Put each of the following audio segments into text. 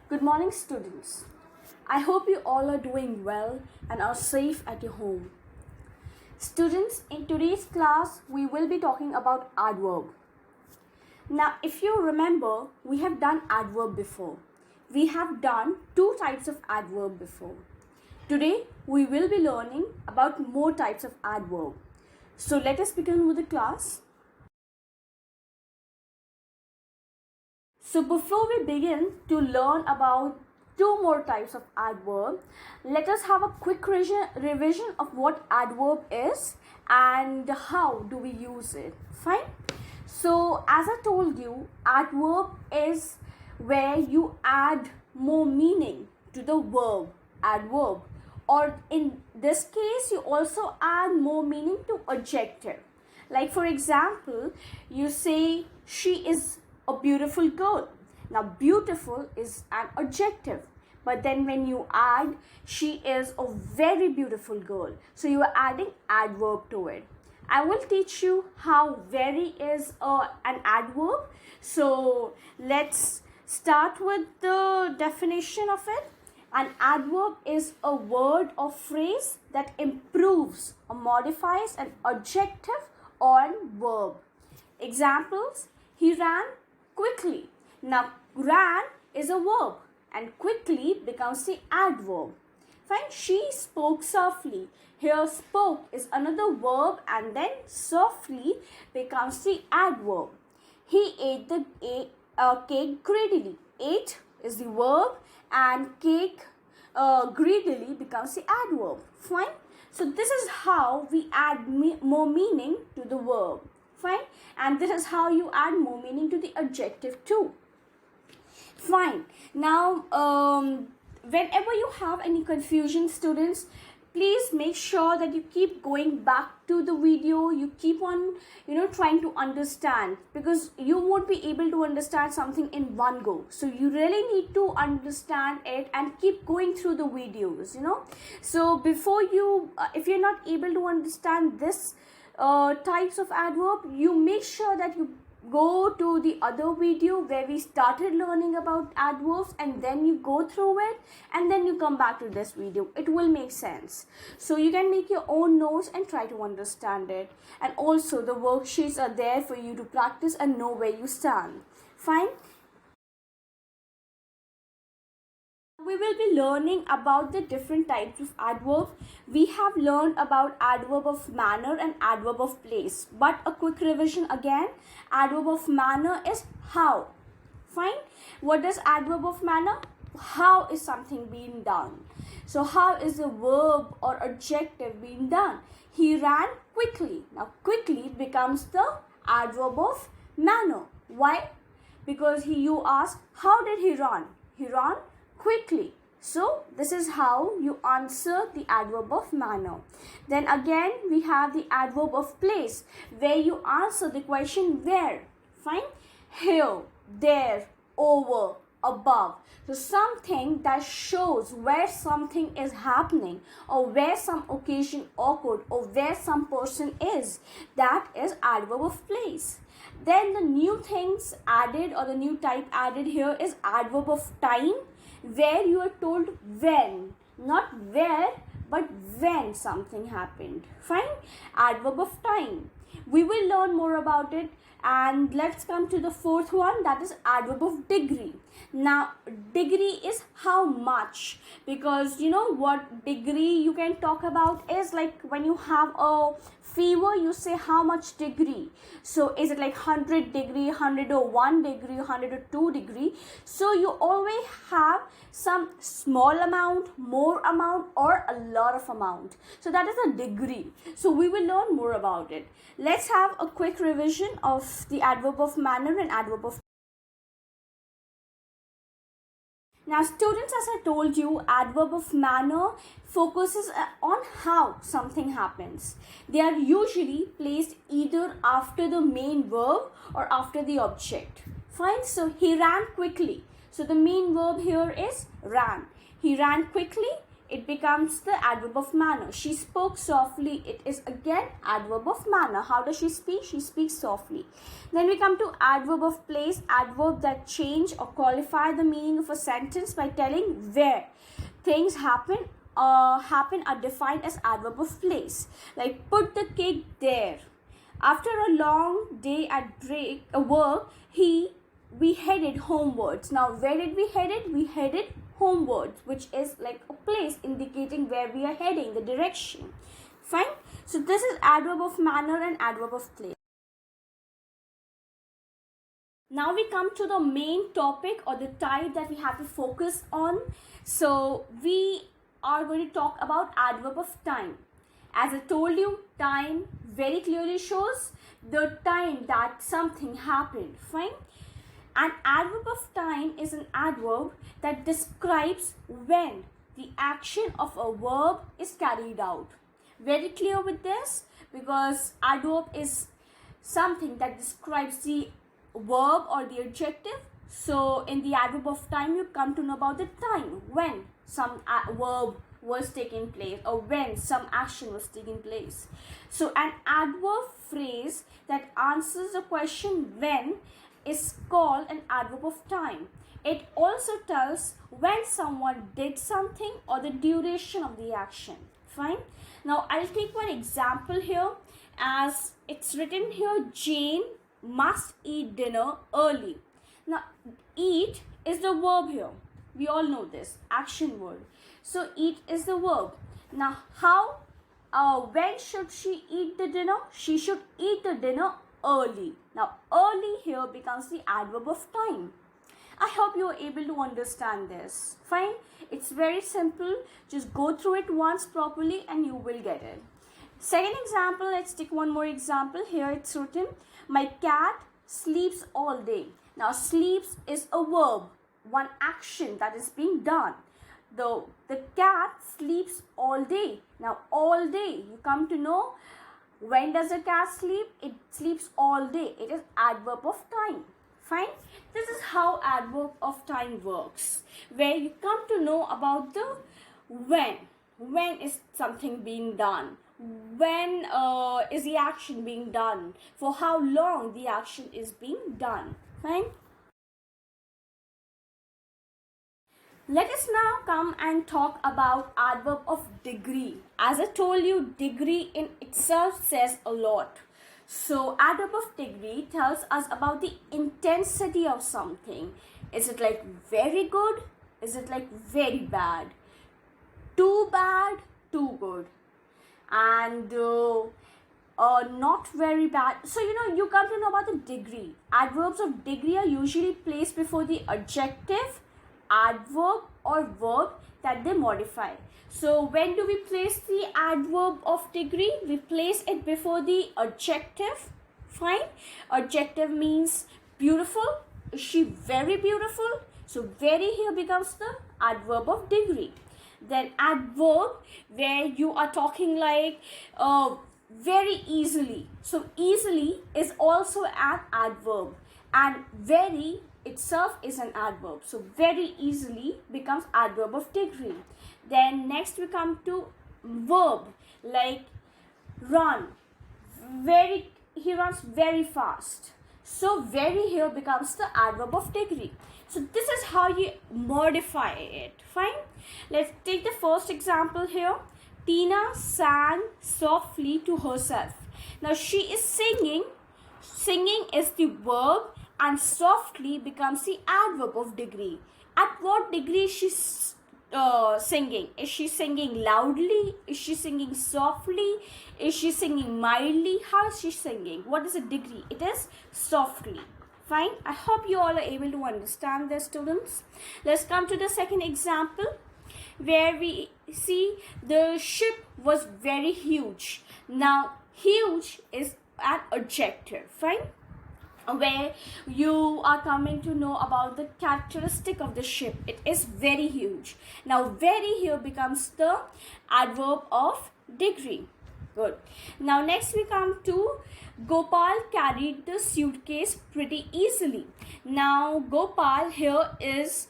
Good morning, students. I hope you all are doing well and are safe at your home. Students, in today's class, we will be talking about adverb. Now, if you remember, we have done adverb before. We have done two types of adverb before. Today, we will be learning about more types of adverb. So, let us begin with the class. So before we begin to learn about two more types of adverb, let us have a quick revision of what adverb is and how do we use it. Fine. So as I told you, adverb is where you add more meaning to the verb, adverb, or in this case you also add more meaning to adjective. Like for example, you say she is a beautiful girl. Now beautiful is an adjective, but then when you add she is a very beautiful girl, so you are adding adverb to it. I will teach you how very is an adverb. So let's start with the definition of it. An adverb is a word or phrase that improves or modifies an adjective or verb. Examples: he ran quickly. Now, ran is a verb and quickly becomes the adverb. Fine. She spoke softly. Here, spoke is another verb and then softly becomes the adverb. He ate the cake greedily. Ate is the verb and cake greedily becomes the adverb. Fine. So, this is how we add more meaning to the verb. Fine. And this is how you add more meaning to the adjective too. Fine. Now, whenever you have any confusion, students, please make sure that you keep going back to the video. You keep on, trying to understand, because you won't be able to understand something in one go. So you really need to understand it and keep going through the videos, So before you, if you're not able to understand this types of adverb, you make sure that you go to the other video where we started learning about adverbs, and then you go through it and then you come back to this video. It will make sense. So you can make your own notes and try to understand it. And also the worksheets are there for you to practice and know where you stand. Fine. We will be learning about the different types of adverb. We have learned about adverb of manner and adverb of place. But a quick revision again. Adverb of manner is how. Fine. What does adverb of manner? How is something being done? So how is the verb or adjective being done? He ran quickly. Now quickly becomes the adverb of manner. Why? Because you ask, how did he run? He ran quickly. So this is how you answer the adverb of manner. Then again we have the adverb of place, where you answer the question where. Fine. Here, there, over, above. So something that shows where something is happening, or where some occasion occurred, or where some person is. That is adverb of place. Then the new things added, or the new type added here, is adverb of time, where you are told when, not where, but when something happened. Fine. Adverb of time. We will learn more about it. And let's come to the fourth one, that is adverb of degree. Now, degree is how much, because what degree you can talk about is like when you have a fever, you say how much degree. So is it like 100 degree, 101 degree, 102 degree? So you always have some small amount, more amount, or a lot of amount. So that is a degree. So we will learn more about it. Let's have a quick revision of the adverb of manner and adverb of. Now students, as I told you, adverb of manner focuses on how something happens. They are usually placed either after the main verb or after the object. Fine. So he ran quickly. So the main verb here is ran. He ran quickly. it becomes the adverb of manner. She spoke softly. It is again adverb of manner. How does she speak? She speaks softly. Then we come to adverb of place, adverb that change or qualify the meaning of a sentence by telling where things happen are defined as adverb of place. Like put the cake there. After a long day at work, we headed homewards. Now, where did we headed? We headed homewards, which is like a place indicating where we are heading, the direction. Fine. So this is adverb of manner and adverb of place. Now we come to the main topic or the type that we have to focus on. So we are going to talk about adverb of time. As I told you, time very clearly shows the time that something happened. Fine. An adverb of time is an adverb that describes when the action of a verb is carried out. Very clear with this, because adverb is something that describes the verb or the adjective. So in the adverb of time, you come to know about the time when some verb was taking place or when some action was taking place. So an adverb phrase that answers the question when is called an adverb of time. It also tells when someone did something or the duration of the action. Fine. Now I'll take one example here. As it's written here, Jane must eat dinner early. Now eat is the verb here. We all know this, action word. So eat is the verb. Now when should she eat the dinner? She should eat the dinner early. Now early here becomes the adverb of time. I hope you are able to understand this. Fine. It's very simple. Just go through it once properly and you will get it. Second example, let's take one more example. Here it's written, my cat sleeps all day. Now sleeps is a verb, one action that is being done. The cat sleeps all day. Now all day, you come to know, when does a cat sleep? It sleeps all day. It is adverb of time. Fine. This is how adverb of time works, where you come to know about the when. When is something being done? When is the action being done? For how long the action is being done? Fine. Let us now come and talk about adverb of degree. As I told you, degree in itself says a lot. So adverb of degree tells us about the intensity of something. Is it like very good? Is it like very bad? Too bad, too good. And not very bad. So you come to know about the degree. Adverbs of degree are usually placed before the adjective, adverb or verb that they modify. So when do we place the adverb of degree? We place it before the adjective. Fine. Adjective means beautiful. Is she very beautiful? So very here becomes the adverb of degree. Then adverb, where you are talking like very easily. So easily is also an adverb, and very itself is an adverb. So very easily becomes adverb of degree. Then next we come to verb, like run. He runs very fast. So very here becomes the adverb of degree. So this is how you modify it. Fine. Let's take the first example here. Tina sang softly to herself. Now she is singing. Singing is the verb and softly becomes the adverb of degree. At what degree is she singing? Is she singing loudly? Is she singing softly? Is she singing mildly? How is she singing? What is the degree? It is softly. Fine. I hope you all are able to understand this, students. Let's come to the second example, where we see the ship was very huge. Now huge is an adjective. Fine. Where you are coming to know about the characteristic of the ship. It is very huge. Now very here becomes the adverb of degree. Good. Now next we come to Gopal carried the suitcase pretty easily. Now Gopal here is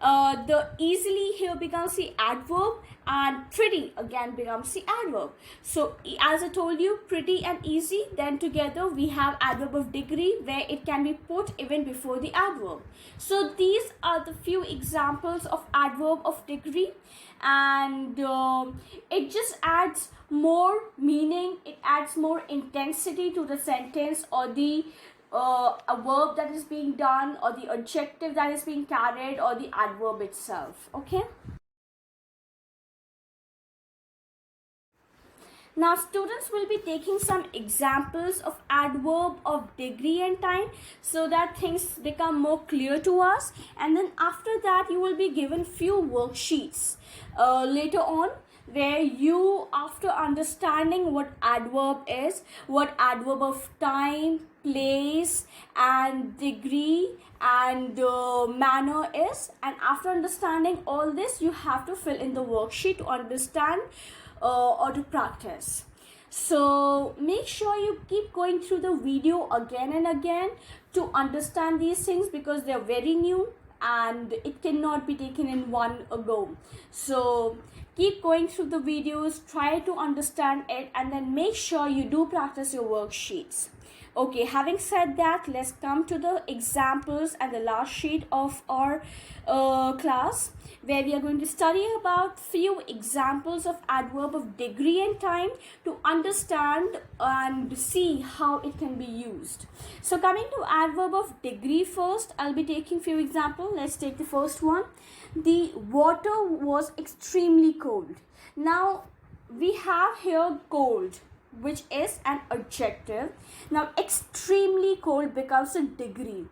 The easily here becomes the adverb, and pretty again becomes the adverb. So as I told you, pretty and easy, then together we have adverb of degree, where it can be put even before the adverb. So these are the few examples of adverb of degree, and it just adds more meaning, it adds more intensity to the sentence, or the a verb that is being done, or the adjective that is being carried, or the adverb itself. Okay. Now students will be taking some examples of adverb of degree and time, so that things become more clear to us, and then after that you will be given few worksheets later on, where you, after understanding what adverb is, what adverb of time, place and degree and manner is, and after understanding all this, you have to fill in the worksheet to understand or to practice. So make sure you keep going through the video again and again to understand these things, because they are very new and it cannot be taken in one go. So keep going through the videos, try to understand it, and then make sure you do practice your worksheets. Okay, having said that, let's come to the examples and the last sheet of our class, where we are going to study about few examples of adverb of degree and time to understand and see how it can be used. So coming to adverb of degree first, I'll be taking few examples. Let's take the first one. The water was extremely cold. Now we have here cold, which is an adjective. Now extremely cold becomes a degree.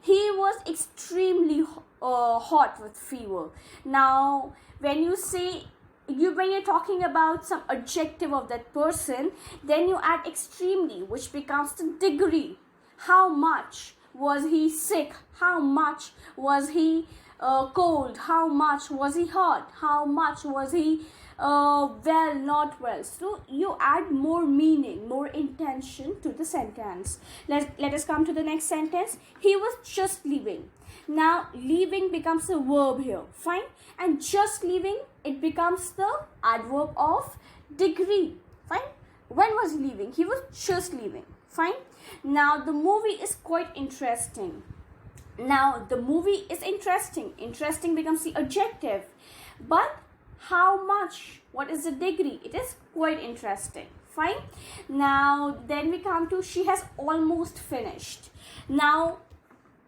He was extremely hot with fever. Now when you say, when you're talking about some adjective of that person, then you add extremely, which becomes the degree. How much was he sick? How much was he cold? How much was he hot? How much was he well, not well? So you add more meaning, more intention to the sentence. Let us come to the next sentence. He was just leaving. Now leaving becomes a verb here, fine, and just leaving, it becomes the adverb of degree, fine. When was he leaving? He was just leaving, fine. Now the movie is quite interesting. Now the movie is interesting. Interesting becomes the adjective. But how much? What is the degree? It is quite interesting, fine. Now then we come to, she has almost finished. Now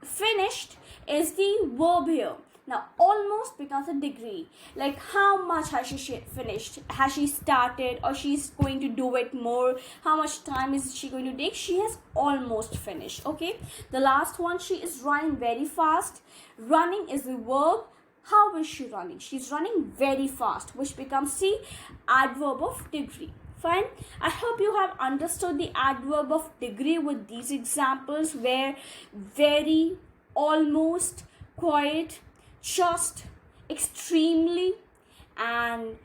finished is the verb here. Now almost becomes a degree. Like how much has she finished? Has she started, or she's going to do it more? How much time is she going to take? She has almost finished. Okay. The last one, she is running very fast. Running is the verb. How is she running? She's running very fast, which becomes the adverb of degree. Fine. I hope you have understood the adverb of degree with these examples, where very, almost, quite, just, extremely, and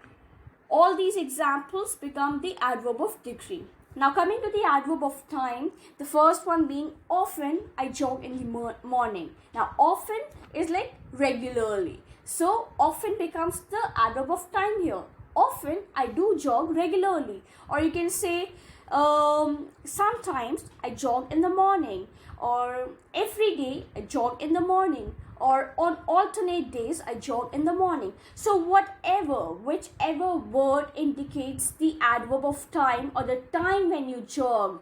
all these examples become the adverb of degree. Now coming to the adverb of time, the first one being often I jog in the morning. Now often is like regularly. So often becomes the adverb of time here. Often I do jog regularly. Or you can say sometimes I jog in the morning, or every day I jog in the morning, or on alternate days I jog in the morning. So whichever word indicates the adverb of time, or the time when you jog,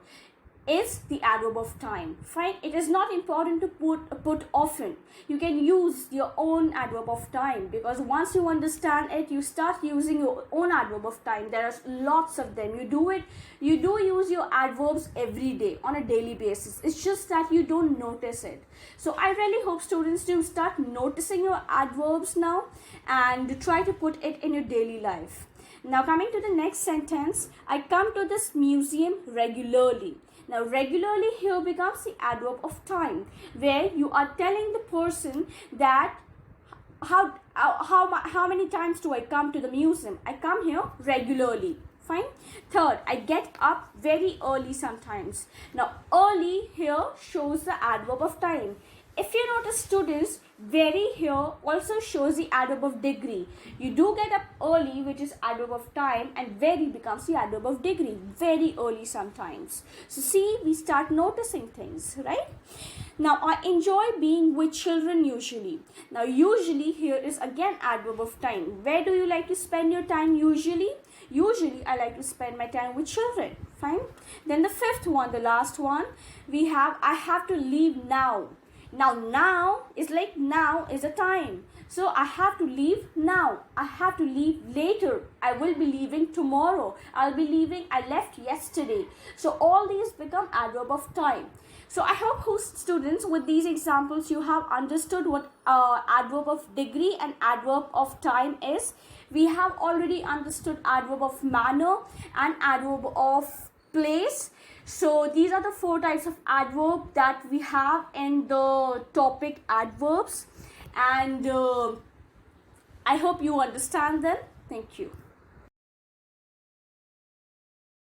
is the adverb of time. Fine. It is not important to put often. You can use your own adverb of time, because once you understand it, you start using your own adverb of time. There are lots of them. You do use your adverbs every day on a daily basis. It's just that you don't notice it. So I really hope students do start noticing your adverbs now and try to put it in your daily life. Now coming to the next sentence, I come to this museum regularly. Now regularly here becomes the adverb of time, where you are telling the person that how many times do I come to the museum? I come here regularly. Fine. Third, I get up very early sometimes. Now early here shows the adverb of time. if you notice, students, very here also shows the adverb of degree. You do get up early, which is adverb of time, and very becomes the adverb of degree, very early sometimes. So see, we start noticing things, right? Now, I enjoy being with children usually. Now, usually here is again adverb of time. Where do you like to spend your time usually? Usually, I like to spend my time with children. Fine. Then the fifth one, the last one, we have I have to leave now. Now is like now is a time. So I have to leave now. I have to leave later. I will be leaving tomorrow. I'll be leaving. I left yesterday. So all these become adverb of time. So I hope, students, with these examples you have understood what adverb of degree and adverb of time is. We have already understood adverb of manner and adverb of place. So these are the 4 types of adverb that we have in the topic adverbs, and I hope you understand them. Thank you.